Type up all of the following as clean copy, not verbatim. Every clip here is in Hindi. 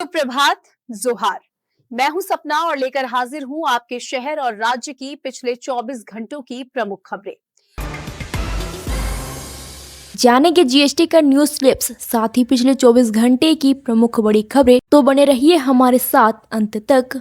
सुप्रभात, जोहार। मैं हूं सपना और लेकर हाजिर हूं आपके शहर और राज्य की पिछले 24 घंटों की प्रमुख खबरें। जानेंगे जीएसटी का न्यूज क्लिप्स, साथ ही पिछले 24 घंटे की प्रमुख बड़ी खबरें। तो बने रहिए हमारे साथ अंत तक।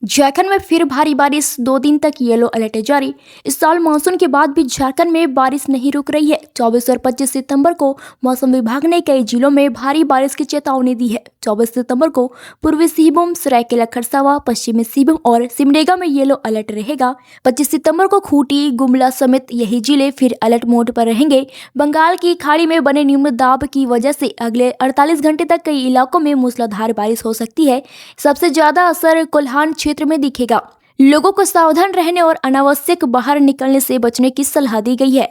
झारखंड में फिर भारी बारिश, 2 दिन तक येलो अलर्ट जारी। इस साल मानसून के बाद भी झारखंड में बारिश नहीं रुक रही है। 24 और 25 सितंबर को मौसम विभाग ने कई जिलों में भारी बारिश की चेतावनी दी है। 24 सितंबर को पूर्वी सिंहभूम, सरायकेला खरसावां, पश्चिमी सिंहभूम और सिमडेगा में येलो अलर्ट रहेगा। 25 सितंबर को खूंटी, गुमला समेत यही जिले फिर अलर्ट मोड पर रहेंगे। बंगाल की खाड़ी में बने निम्न दाब की वजह से अगले 48 घंटे तक कई इलाकों में मूसलाधार बारिश हो सकती है। सबसे ज्यादा असर कोल्हान क्षेत्र में दिखेगा। लोगों को सावधान रहने और अनावश्यक बाहर निकलने से बचने की सलाह दी गई है।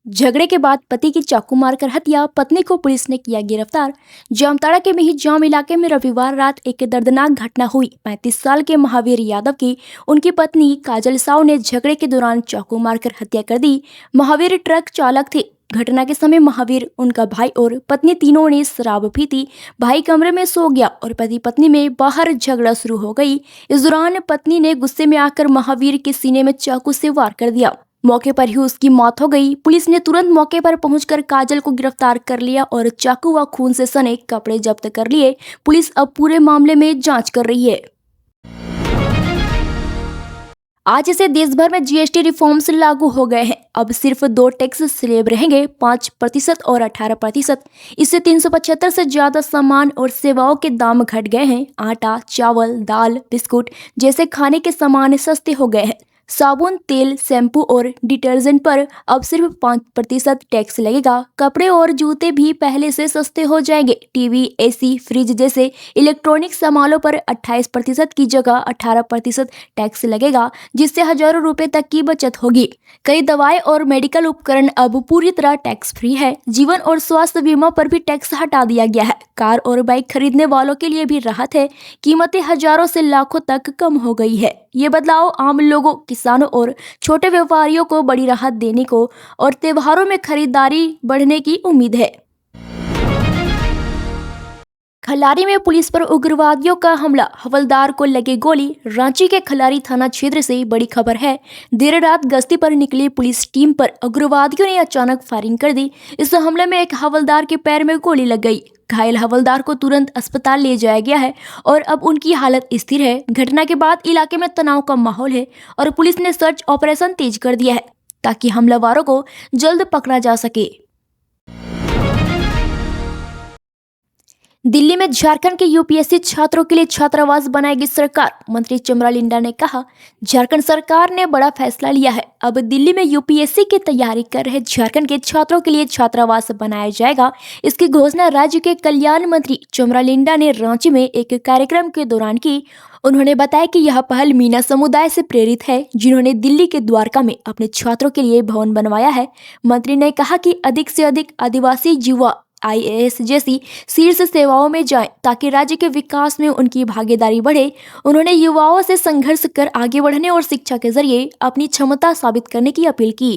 झगड़े के बाद पति की चाकू मारकर हत्या, पत्नी को पुलिस ने किया गिरफ्तार। जामताड़ा के मेहिजाम इलाके में रविवार रात एक दर्दनाक घटना हुई। 35 साल के महावीर यादव की उनकी पत्नी काजल साव ने झगड़े के दौरान चाकू मारकर हत्या कर दी। महावीर ट्रक चालक थे। घटना के समय महावीर, उनका भाई और पत्नी तीनों ने शराब पी थी। भाई कमरे में सो गया और पति पत्नी में बाहर झगड़ा शुरू हो गई। इस दौरान पत्नी ने गुस्से में आकर महावीर के सीने में चाकू से वार कर दिया। मौके पर ही उसकी मौत हो गई। पुलिस ने तुरंत मौके पर पहुंचकर काजल को गिरफ्तार कर लिया और चाकू व खून से सने कपड़े जब्त कर लिए। पुलिस अब पूरे मामले में जांच कर रही है। आज से देश भर में जीएसटी रिफॉर्म्स लागू हो गए हैं। अब सिर्फ 2 टैक्स स्लैब रहेंगे, 5% और 18%। इससे 375 से ज्यादा सामान और सेवाओं के दाम घट गए हैं। आटा, चावल, दाल, बिस्कुट जैसे खाने के सामान सस्ते हो गए हैं। साबुन, तेल, शैम्पू और डिटर्जेंट पर अब सिर्फ 5% टैक्स लगेगा। कपड़े और जूते भी पहले से सस्ते हो जाएंगे। टीवी, एसी, फ्रिज जैसे इलेक्ट्रॉनिक सामानों पर 28% की जगह 18% टैक्स लगेगा, जिससे हजारों रुपए तक की बचत होगी। कई दवाएं और मेडिकल उपकरण अब पूरी तरह टैक्स फ्री है। जीवन और स्वास्थ्य बीमा पर भी टैक्स हटा दिया गया है। कार और बाइक खरीदने वालों के लिए भी राहत है। कीमतें हजारों से लाखों तक कम हो गई है। ये बदलाव आम लोगों, किसानों और छोटे व्यापारियों को बड़ी राहत देने को और त्योहारों में खरीदारी बढ़ने की उम्मीद है। खलारी में पुलिस पर उग्रवादियों का हमला, हवलदार को लगी गोली। रांची के खलारी थाना क्षेत्र से बड़ी खबर है। देर रात गश्ती पर निकली पुलिस टीम पर उग्रवादियों ने अचानक फायरिंग कर दी। इस हमले में एक हवलदार के पैर में गोली लग गई। घायल हवलदार को तुरंत अस्पताल ले जाया गया है और अब उनकी हालत स्थिर है। घटना के बाद इलाके में तनाव का माहौल है और पुलिस ने सर्च ऑपरेशन तेज कर दिया है ताकि हमलावरों को जल्द पकड़ा जा सके। दिल्ली में झारखंड के यूपीएससी छात्रों के लिए छात्रावास बनाएगी सरकार। मंत्री चमरा लिंडा ने कहा, झारखंड सरकार ने बड़ा फैसला लिया है। अब दिल्ली में यूपीएससी की तैयारी कर रहे झारखंड के छात्रों के लिए छात्रावास बनाया जाएगा। इसकी घोषणा राज्य के कल्याण मंत्री चमरा लिंडा ने रांची में एक कार्यक्रम के दौरान की। उन्होंने बताया कि यह पहल मीना समुदाय से प्रेरित है, जिन्होंने दिल्ली के द्वारका में अपने छात्रों के लिए भवन बनवाया है। मंत्री ने कहा कि अधिक से अधिक आदिवासी युवा आईएएस जैसी शीर्ष सेवाओं में जाएं ताकि राज्य के विकास में उनकी भागीदारी बढ़े। उन्होंने युवाओं से संघर्ष कर आगे बढ़ने और शिक्षा के जरिए अपनी क्षमता साबित करने की अपील की।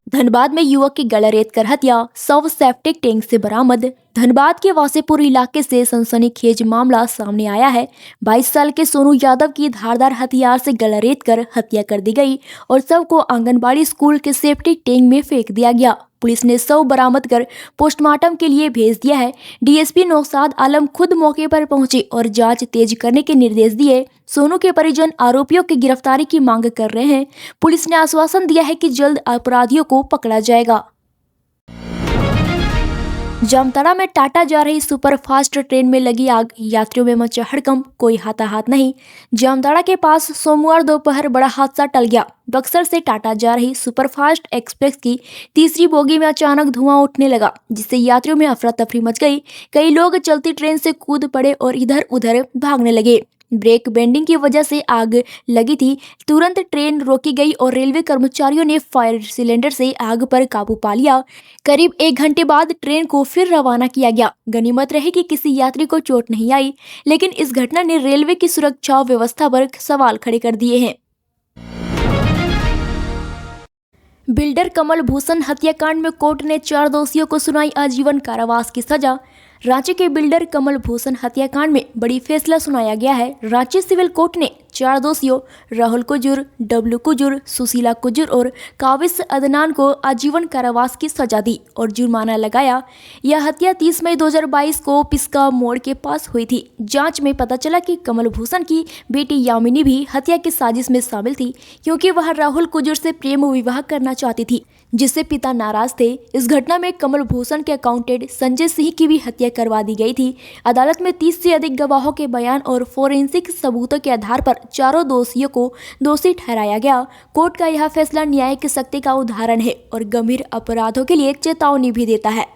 धनबाद में युवक की गला रेत कर हत्या, शव सेप्टिक टैंक से बरामद। धनबाद के वासेपुर इलाके से सनसनीखेज मामला सामने आया है। 22 साल के सोनू यादव की धारदार हथियार से गला रेत कर हत्या कर दी गई और शव को आंगनबाड़ी स्कूल के सेप्टिक टैंक में फेंक दिया गया। पुलिस ने शव बरामद कर पोस्टमार्टम के लिए भेज दिया है। डीएसपी नौशाद आलम खुद मौके पर पहुंचे और जांच तेज करने के निर्देश दिए। सोनू के परिजन आरोपियों की गिरफ्तारी की मांग कर रहे हैं। पुलिस ने आश्वासन दिया है कि जल्द अपराधियों को पकड़ा जाएगा। जामताड़ा में टाटा जा रही सुपरफास्ट ट्रेन में लगी आग, यात्रियों में मचा हड़कंप, कोई हाथाहाथ नहीं। जामताड़ा के पास सोमवार दोपहर बड़ा हादसा टल गया। बक्सर से टाटा जा रही सुपरफास्ट एक्सप्रेस की तीसरी बोगी में अचानक धुआं उठने लगा, जिससे यात्रियों में अफरा तफरी मच गई। कई लोग चलती ट्रेन से कूद पड़े और इधर उधर भागने लगे। ब्रेक बेंडिंग की वजह से आग लगी थी। तुरंत ट्रेन रोकी गई और रेलवे कर्मचारियों ने फायर सिलेंडर से आग पर काबू पा लिया। करीब 1 घंटे बाद ट्रेन को फिर रवाना किया गया। गनीमत रही कि किसी यात्री को चोट नहीं आई, लेकिन इस घटना ने रेलवे की सुरक्षा व्यवस्था पर सवाल खड़े कर दिए हैं। बिल्डर कमल भूषण हत्याकांड में कोर्ट ने 4 दोषियों को सुनाई आजीवन कारावास की सजा। रांची के बिल्डर कमल भूषण हत्याकांड में बड़ी फैसला सुनाया गया है। रांची सिविल कोर्ट ने 4 दोषियों राहुल कुजूर, डब्लू कुजूर, सुशीला कुजूर और काविस अदनान को आजीवन कारावास की सजा दी और जुर्माना लगाया। यह हत्या 30 मई 2022 को पिस्का मोड़ के पास हुई थी। जांच में पता चला कि कमल भूषण की बेटी यामिनी भी हत्या की साजिश में शामिल थी, क्योंकि वह राहुल कुजूर से प्रेम विवाह करना चाहती थी, जिससे पिता नाराज थे। इस घटना में कमल भूषण के अकाउंटेंट संजय सिंह की भी हत्या करवा दी गई थी। अदालत में 30 से अधिक गवाहों के बयान और फोरेंसिक सबूतों के आधार पर चारों दोषियों को दोषी ठहराया गया। कोर्ट का यह फैसला न्यायिक शक्ति का उदाहरण है और गंभीर अपराधों के लिए चेतावनी भी देता है।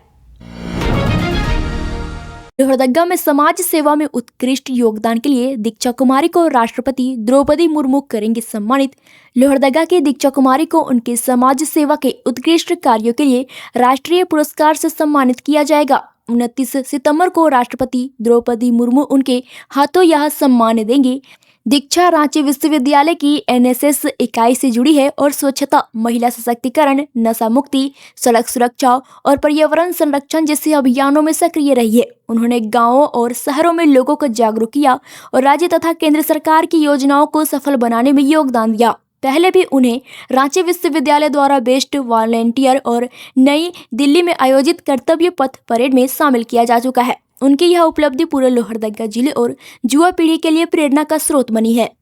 लोहरदगा में समाज सेवा में उत्कृष्ट योगदान के लिए दीक्षा कुमारी को राष्ट्रपति द्रौपदी मुर्मू करेंगे सम्मानित। लोहरदगा की दीक्षा कुमारी को उनके समाज सेवा के उत्कृष्ट कार्यों के लिए राष्ट्रीय पुरस्कार से सम्मानित किया जाएगा। 29 सितंबर को राष्ट्रपति द्रौपदी मुर्मू उनके हाथों यह सम्मान देंगे। दीक्षा रांची विश्वविद्यालय की एनएसएस इकाई से जुड़ी है और स्वच्छता, महिला सशक्तिकरण, नशा मुक्ति, सड़क सुरक्षा और पर्यावरण संरक्षण जैसे अभियानों में सक्रिय रही है। उन्होंने गांवों और शहरों में लोगों को जागरूक किया और राज्य तथा केंद्र सरकार की योजनाओं को सफल बनाने में योगदान दिया। पहले भी उन्हें रांची विश्वविद्यालय द्वारा बेस्ट वॉलंटियर और नई दिल्ली में आयोजित कर्तव्य पथ परेड में शामिल किया जा चुका है। उनकी यह उपलब्धि पूरे लोहरदगा जिले और युवा पीढ़ी के लिए प्रेरणा का स्रोत बनी है।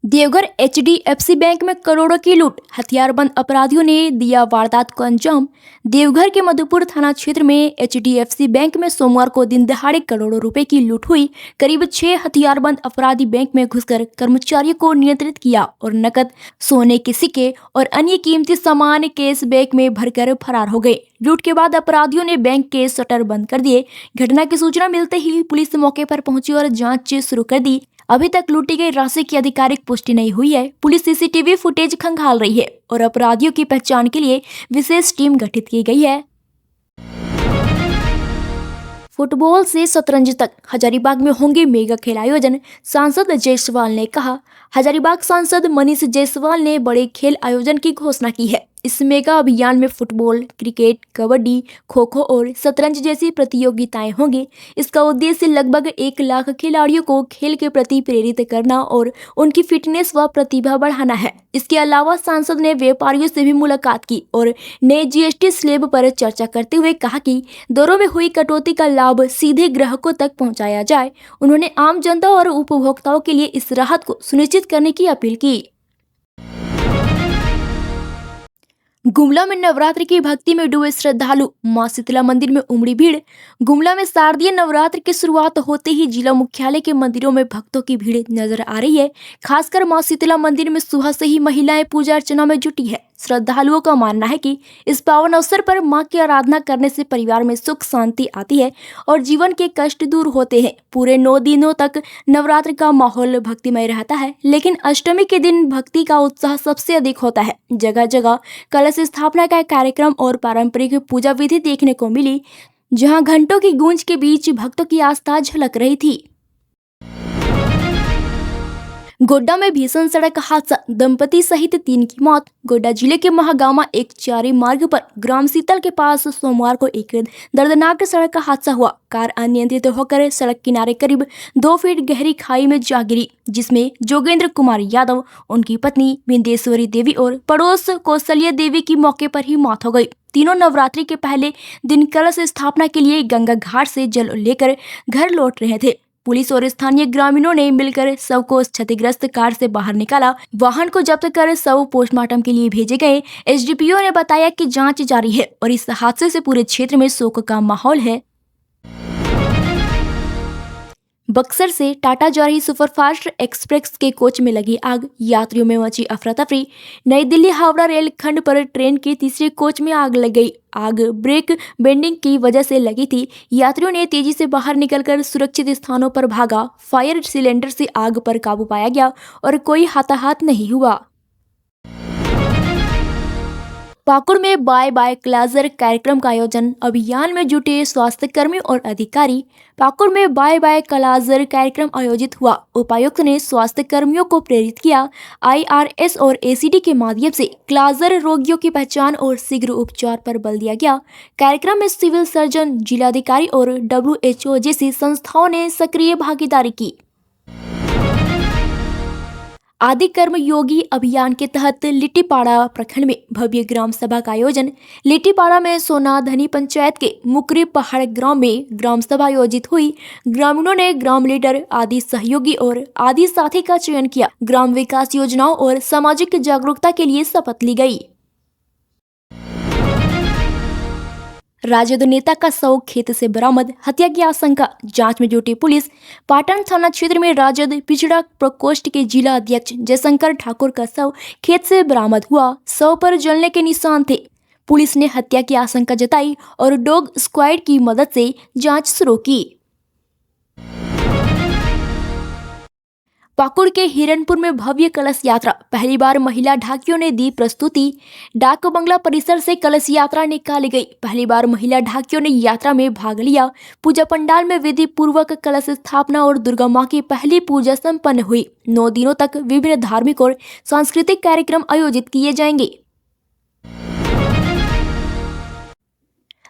देवघर एचडीएफसी बैंक में करोड़ों की लूट, हथियारबंद अपराधियों ने दिया वारदात को अंजाम। देवघर के मधुपुर थाना क्षेत्र में एचडीएफसी बैंक में सोमवार को दिन दहाड़े करोड़ों रुपए की लूट हुई। करीब 6 हथियारबंद अपराधी बैंक में घुसकर कर्मचारियों को नियंत्रित किया और नकद, सोने के सिक्के और अन्य कीमती सामान कैश बैग में भरकर फरार हो गए। लूट के बाद अपराधियों ने बैंक के शटर बंद कर दिए। घटना की सूचना मिलते ही पुलिस मौके पर पहुंची और जांच शुरू कर दी। अभी तक लूटी गई राशि की आधिकारिक पुष्टि नहीं हुई है। पुलिस सीसीटीवी फुटेज खंगाल रही है और अपराधियों की पहचान के लिए विशेष टीम गठित की गई है। फुटबॉल से शतरंज तक हजारीबाग में होंगे मेगा खेल आयोजन, सांसद जायसवाल ने कहा। हजारीबाग सांसद मनीष जायसवाल ने बड़े खेल आयोजन की घोषणा की है। इस मेगा अभियान में फुटबॉल, क्रिकेट, कबड्डी, खो खो और शतरंज जैसी प्रतियोगिताएं होंगी। इसका उद्देश्य लगभग 1 लाख खिलाड़ियों को खेल के प्रति प्रेरित करना और उनकी फिटनेस व प्रतिभा बढ़ाना है। इसके अलावा सांसद ने व्यापारियों से भी मुलाकात की और नए जीएसटी स्लैब पर चर्चा करते हुए कहा कि दरों में हुई कटौती का लाभ सीधे ग्राहकों तक पहुंचाया जाए। उन्होंने आम जनता और उपभोक्ताओं के लिए इस राहत को सुनिश्चित करने की अपील की। गुमला में नवरात्र की भक्ति में डूबे श्रद्धालु, मां शीतला मंदिर में उमड़ी भीड़। गुमला में शारदीय नवरात्र की शुरुआत होते ही जिला मुख्यालय के मंदिरों में भक्तों की भीड़ नजर आ रही है। खासकर मां शीतला मंदिर में सुबह से ही महिलाएं पूजा अर्चना में जुटी है। श्रद्धालुओं का मानना है कि इस पावन अवसर पर मां की आराधना करने से परिवार में सुख शांति आती है और जीवन के कष्ट दूर होते हैं। पूरे 9 दिनों तक नवरात्र का माहौल भक्तिमय रहता है, लेकिन अष्टमी के दिन भक्ति का उत्साह सबसे अधिक होता है। जगह जगह कलश स्थापना का कार्यक्रम और पारंपरिक पूजा विधि देखने को मिली, जहां घंटों की गूंज के बीच भक्तों की आस्था झलक रही थी। गोड्डा में भीषण सड़क हादसा, दंपति सहित 3 की मौत। गोड्डा जिले के महागामा एक चारी मार्ग पर ग्राम सीतल के पास सोमवार को एक दर्दनाक सड़क हादसा हुआ। कार अनियंत्रित होकर सड़क किनारे करीब 2 फीट गहरी खाई में जा गिरी, जिसमें जोगेंद्र कुमार यादव, उनकी पत्नी बिंदेश्वरी देवी और पड़ोस कौशल्या देवी की मौके पर ही मौत हो गई। तीनों नवरात्रि के पहले दिन कलश स्थापना के लिए गंगा घाट से जल लेकर घर लौट रहे थे। पुलिस और स्थानीय ग्रामीणों ने मिलकर शव को क्षतिग्रस्त कार से बाहर निकाला। वाहन को जब्त कर शव पोस्टमार्टम के लिए भेजे गए। एसडीपीओ ने बताया कि जांच जारी है और इस हादसे से पूरे क्षेत्र में शोक का माहौल है। बक्सर से टाटा जा रही सुपरफास्ट एक्सप्रेस के कोच में लगी आग, यात्रियों में मची अफरा तफरी। नई दिल्ली हावड़ा रेल खंड पर ट्रेन के तीसरे कोच में आग लग गई। आग ब्रेक बेंडिंग की वजह से लगी थी। यात्रियों ने तेजी से बाहर निकलकर सुरक्षित स्थानों पर भागा। फायर सिलेंडर से आग पर काबू पाया गया और कोई हताहत नहीं हुआ। पाकुड़ में बाय बाय क्लाजर कार्यक्रम का आयोजन। अभियान में जुटे स्वास्थ्य कर्मी और अधिकारी। पाकुड़ में बाय बाय क्लाजर कार्यक्रम आयोजित हुआ। उपायुक्त ने स्वास्थ्य कर्मियों को प्रेरित किया। IRS और ACT के माध्यम से क्लाजर रोगियों की पहचान और शीघ्र उपचार पर बल दिया गया। कार्यक्रम में सिविल सर्जन, जिलाधिकारी और WHO जैसी संस्थाओं ने सक्रिय भागीदारी की। आदि कर्म योगी अभियान के तहत लिट्टीपाड़ा प्रखंड में भव्य ग्राम सभा का आयोजन। लिट्टीपाड़ा में सोनाधनी पंचायत के मुकरी पहाड़ ग्राम में ग्राम सभा आयोजित हुई। ग्रामीणों ने ग्राम लीडर, आदि सहयोगी और आदि साथी का चयन किया। ग्राम विकास योजनाओं और सामाजिक जागरूकता के लिए शपथ ली गई। राजद नेता का शव खेत से बरामद, हत्या की आशंका। जांच में जुटी पुलिस। पाटन थाना क्षेत्र में राजद पिछड़ा प्रकोष्ठ के जिला अध्यक्ष जयशंकर ठाकुर का शव खेत से बरामद हुआ। शव पर जलने के निशान थे। पुलिस ने हत्या की आशंका जताई और डॉग स्क्वाड की मदद से जांच शुरू की। पाकुड़ के हिरनपुर में भव्य कलश यात्रा। पहली बार महिला ढाकियों ने दी प्रस्तुति। डाक बंगला परिसर से कलश यात्रा निकाली गई। पहली बार महिला ढाकियों ने यात्रा में भाग लिया। पूजा पंडाल में विधि पूर्वक कलश स्थापना और दुर्गा मां की पहली पूजा संपन्न हुई। 9 दिनों तक विभिन्न धार्मिक और सांस्कृतिक कार्यक्रम आयोजित किए जाएंगे।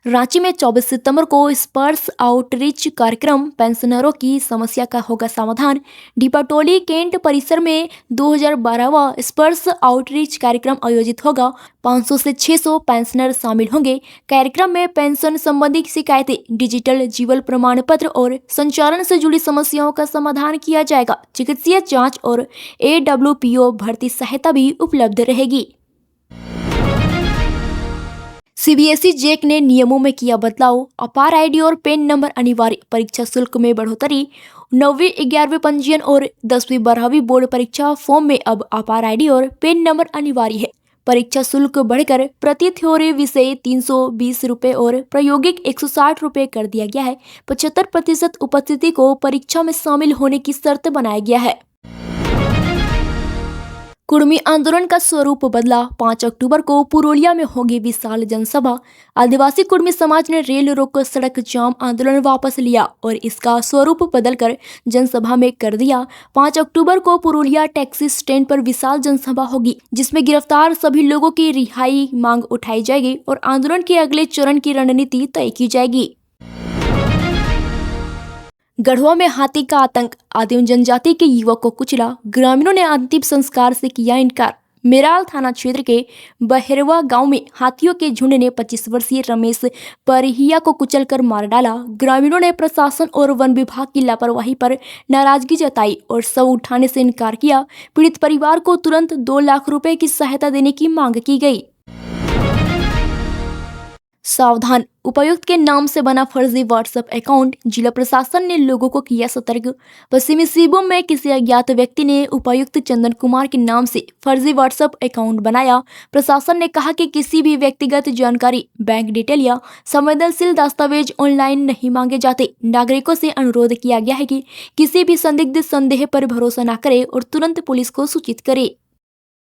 रांची में 24 सितंबर को स्पर्श आउटरीच कार्यक्रम। पेंशनरों की समस्या का होगा समाधान। डिपाटोली कैंट परिसर में 2012वां स्पर्श आउटरीच कार्यक्रम आयोजित होगा। 500 से 600 पेंशनर शामिल होंगे। कार्यक्रम में पेंशन संबंधी शिकायतें, डिजिटल जीवन प्रमाण पत्र और संचालन से जुड़ी समस्याओं का समाधान किया जाएगा। चिकित्सीय जाँच और AWPO भर्ती सहायता भी उपलब्ध रहेगी। CBSE जैक ने नियमों में किया बदलाव। अपार ID और पैन नंबर अनिवार्य। परीक्षा शुल्क में बढ़ोतरी। 9वीं 11वीं पंजीयन और 10वीं 12वीं बोर्ड परीक्षा फॉर्म में अब अपार ID और पैन नंबर अनिवार्य है। परीक्षा शुल्क बढ़कर प्रति थ्योरी विषय 320 रुपये और प्रायोगिक 160 रुपये कर दिया गया है। 75% उपस्थिति को परीक्षा में शामिल होने की शर्त बनाया गया है। कुर्मी आंदोलन का स्वरूप बदला। 5 अक्टूबर को पुरुलिया में होगी विशाल जनसभा। आदिवासी कुर्मी समाज ने रेल रोक, सड़क जाम आंदोलन वापस लिया और इसका स्वरूप बदलकर जनसभा में कर दिया। 5 अक्टूबर को पुरुलिया टैक्सी स्टैंड पर विशाल जनसभा होगी, जिसमें गिरफ्तार सभी लोगों की रिहाई मांग उठाई जाएगी और आंदोलन के अगले चरण की रणनीति तय की जाएगी। गढ़वा में हाथी का आतंक। आदिम जनजाति के युवक को कुचला। ग्रामीणों ने अंतिम संस्कार से किया इनकार। मेराल थाना क्षेत्र के बहेरवा गांव में हाथियों के झुंड ने 25 वर्षीय रमेश परिहिया को कुचलकर मार डाला। ग्रामीणों ने प्रशासन और वन विभाग की लापरवाही पर नाराजगी जताई और शव उठाने से इनकार किया। पीड़ित परिवार को तुरंत 2 लाख रुपए की सहायता देने की मांग की गई। सावधान, उपायुक्त के नाम से बना फर्जी व्हाट्सएप अकाउंट। जिला प्रशासन ने लोगों को किया सतर्क। पश्चिमी सिंहभूम में किसी अज्ञात व्यक्ति ने उपायुक्त चंदन कुमार के नाम से फर्जी व्हाट्सएप अकाउंट बनाया। प्रशासन ने कहा कि किसी भी व्यक्तिगत जानकारी, बैंक डिटेल या संवेदनशील दस्तावेज ऑनलाइन नहीं मांगे जाते। नागरिकों से अनुरोध किया गया है कि किसी भी संदिग्ध संदेह पर भरोसा न करे और तुरंत पुलिस को सूचित करे।